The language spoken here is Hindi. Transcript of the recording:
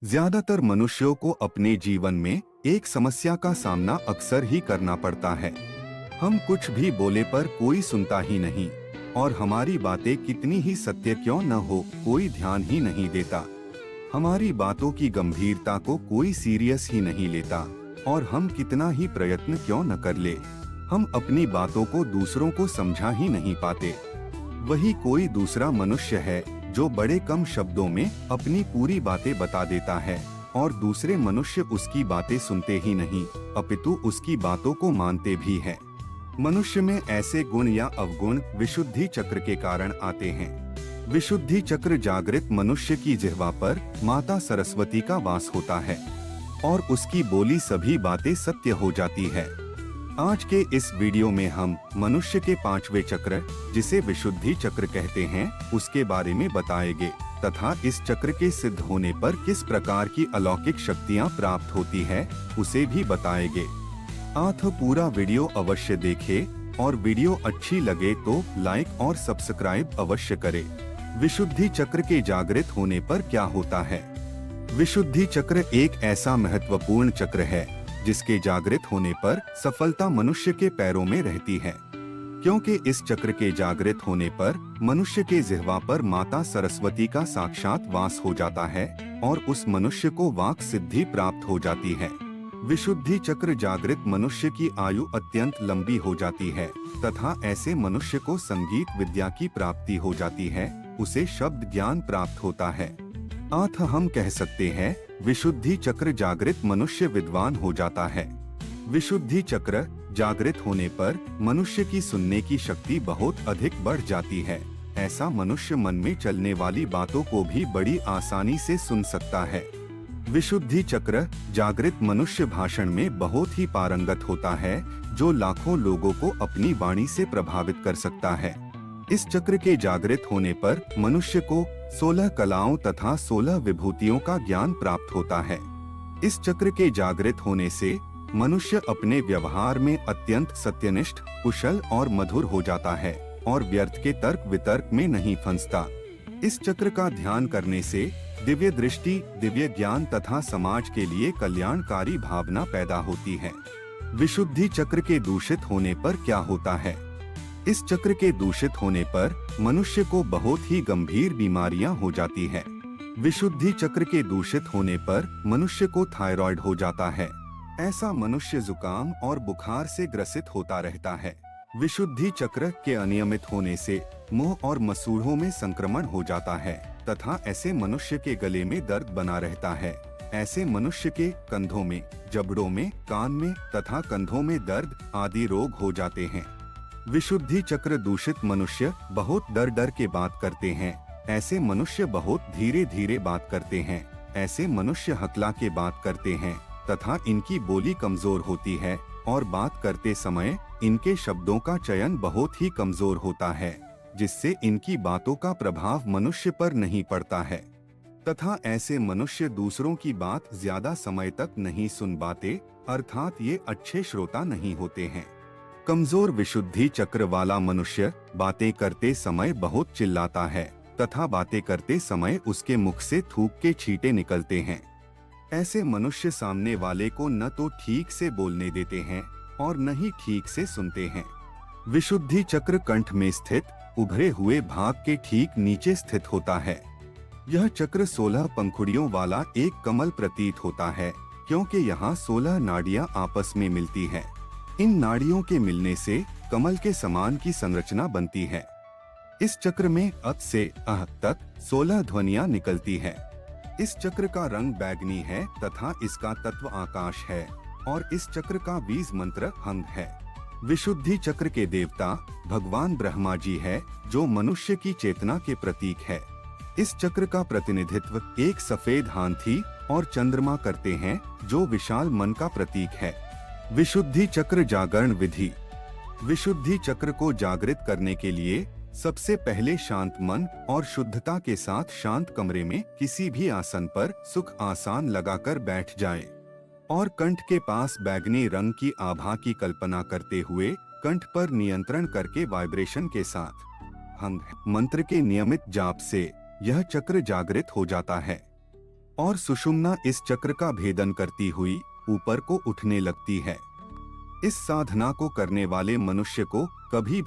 ज्यादातर मनुष्यों को अपने जीवन में एक समस्या का सामना अक्सर ही करना पड़ता है। हम कुछ भी बोले पर कोई सुनता ही नहीं और हमारी बातें कितनी ही सत्य क्यों न हो कोई ध्यान ही नहीं देता। हमारी बातों की गंभीरता को कोई सीरियस ही नहीं लेता और हम कितना ही प्रयत्न क्यों न कर ले, हम अपनी बातों को दूसरों को समझा ही नहीं पाते। वही कोई दूसरा मनुष्य है जो बड़े कम शब्दों में अपनी पूरी बातें बता देता है और दूसरे मनुष्य उसकी बातें सुनते ही नहीं अपितु उसकी बातों को मानते भी हैं। मनुष्य में ऐसे गुण या अवगुण विशुद्धि चक्र के कारण आते हैं। विशुद्धि चक्र जागृत मनुष्य की जिह्वा पर माता सरस्वती का वास होता है और उसकी बोली सभी बातें सत्य हो जाती है। आज के इस वीडियो में हम मनुष्य के पांचवें चक्र जिसे विशुद्धि चक्र कहते हैं उसके बारे में बताएंगे तथा इस चक्र के सिद्ध होने पर किस प्रकार की अलौकिक शक्तियां प्राप्त होती है उसे भी बताएंगे। आप पूरा वीडियो अवश्य देखें और वीडियो अच्छी लगे तो लाइक और सब्सक्राइब अवश्य करें। विशुद्धि चक्र के जागृत होने पर क्या होता है? विशुद्धि चक्र एक ऐसा महत्वपूर्ण चक्र है जिसके जागृत होने पर सफलता मनुष्य के पैरों में रहती है, क्योंकि इस चक्र के जागृत होने पर मनुष्य के जिह्वा पर माता सरस्वती का साक्षात वास हो जाता है और उस मनुष्य को वाक सिद्धि प्राप्त हो जाती है। विशुद्धि चक्र जागृत मनुष्य की आयु अत्यंत लंबी हो जाती है तथा ऐसे मनुष्य को संगीत विद्या की प्राप्ति हो जाती है, उसे शब्द ज्ञान प्राप्त होता है। अतः हम कह सकते हैं विशुद्धि चक्र जागृत मनुष्य विद्वान हो जाता है। विशुद्धि चक्र जागृत होने पर मनुष्य की सुनने की शक्ति बहुत अधिक बढ़ जाती है। ऐसा मनुष्य मन में चलने वाली बातों को भी बड़ी आसानी से सुन सकता है। विशुद्धि चक्र जागृत मनुष्य भाषण में बहुत ही पारंगत होता है, जो लाखों लोगों को अपनी वाणी से प्रभावित कर सकता है। इस चक्र के जागृत होने पर मनुष्य को 16 कलाओं तथा 16 विभूतियों का ज्ञान प्राप्त होता है। इस चक्र के जागृत होने से मनुष्य अपने व्यवहार में अत्यंत सत्यनिष्ठ, कुशल और मधुर हो जाता है और व्यर्थ के तर्क वितर्क में नहीं फंसता। इस चक्र का ध्यान करने से दिव्य दृष्टि, दिव्य ज्ञान तथा समाज के लिए कल्याणकारी भावना पैदा होती है। विशुद्धि चक्र के दूषित होने पर क्या होता है? इस चक्र के दूषित होने पर मनुष्य को बहुत ही गंभीर बीमारियां हो जाती है। विशुद्धि चक्र के दूषित होने पर मनुष्य को थायराइड हो जाता है। ऐसा मनुष्य जुकाम और बुखार से ग्रसित होता रहता है। विशुद्धि चक्र के अनियमित होने से मुंह और मसूड़ों में संक्रमण हो जाता है तथा ऐसे मनुष्य के गले में दर्द बना रहता है। ऐसे मनुष्य के कंधों में, जबड़ों में, कान में तथा कंधों में दर्द आदि रोग हो जाते हैं। विशुद्धि चक्र दूषित मनुष्य बहुत डर डर के बात करते हैं। ऐसे मनुष्य बहुत धीरे धीरे बात करते हैं। ऐसे मनुष्य हकला के बात करते हैं तथा इनकी बोली कमजोर होती है और बात करते समय इनके शब्दों का चयन बहुत ही कमजोर होता है, जिससे इनकी बातों का प्रभाव मनुष्य पर नहीं पड़ता है तथा ऐसे मनुष्य दूसरों की बात ज्यादा समय तक नहीं सुन पाते, अर्थात ये अच्छे श्रोता नहीं होते हैं। कमजोर विशुद्धि चक्र वाला मनुष्य बातें करते समय बहुत चिल्लाता है तथा बातें करते समय उसके मुख से थूक के छींटे निकलते हैं। ऐसे मनुष्य सामने वाले को न तो ठीक से बोलने देते हैं और न ही ठीक से सुनते हैं। विशुद्धि चक्र कंठ में स्थित उभरे हुए भाग के ठीक नीचे स्थित होता है। यह चक्र 16 पंखुड़ियों वाला एक कमल प्रतीत होता है, क्योंकि यहाँ 16 नाड़ियाँ आपस में मिलती है। इन नाड़ियों के मिलने से कमल के समान की संरचना बनती है। इस चक्र में अ से अह तक 16 ध्वनियां निकलती है। इस चक्र का रंग बैगनी है तथा इसका तत्व आकाश है और इस चक्र का बीज मंत्र हंग है। विशुद्धि चक्र के देवता भगवान ब्रह्मा जी है, जो मनुष्य की चेतना के प्रतीक है। इस चक्र का प्रतिनिधित्व एक सफेद हाथी और चंद्रमा करते हैं, जो विशाल मन का प्रतीक है। विशुद्धि चक्र जागरण विधि। विशुद्धि चक्र को जागृत करने के लिए सबसे पहले शांत मन और शुद्धता के साथ शांत कमरे में किसी भी आसन पर सुख आसान लगाकर बैठ जाएं और कंठ के पास बैगनी रंग की आभा की कल्पना करते हुए कंठ पर नियंत्रण करके वाइब्रेशन के साथ हंग मंत्र के नियमित जाप से यह चक्र जागृत हो जाता है और सुषुम्ना इस चक्र का भेदन करती हुई ऊपर को उठने लगती है। इस साधना को करने वाले मनुष्य को कभी भी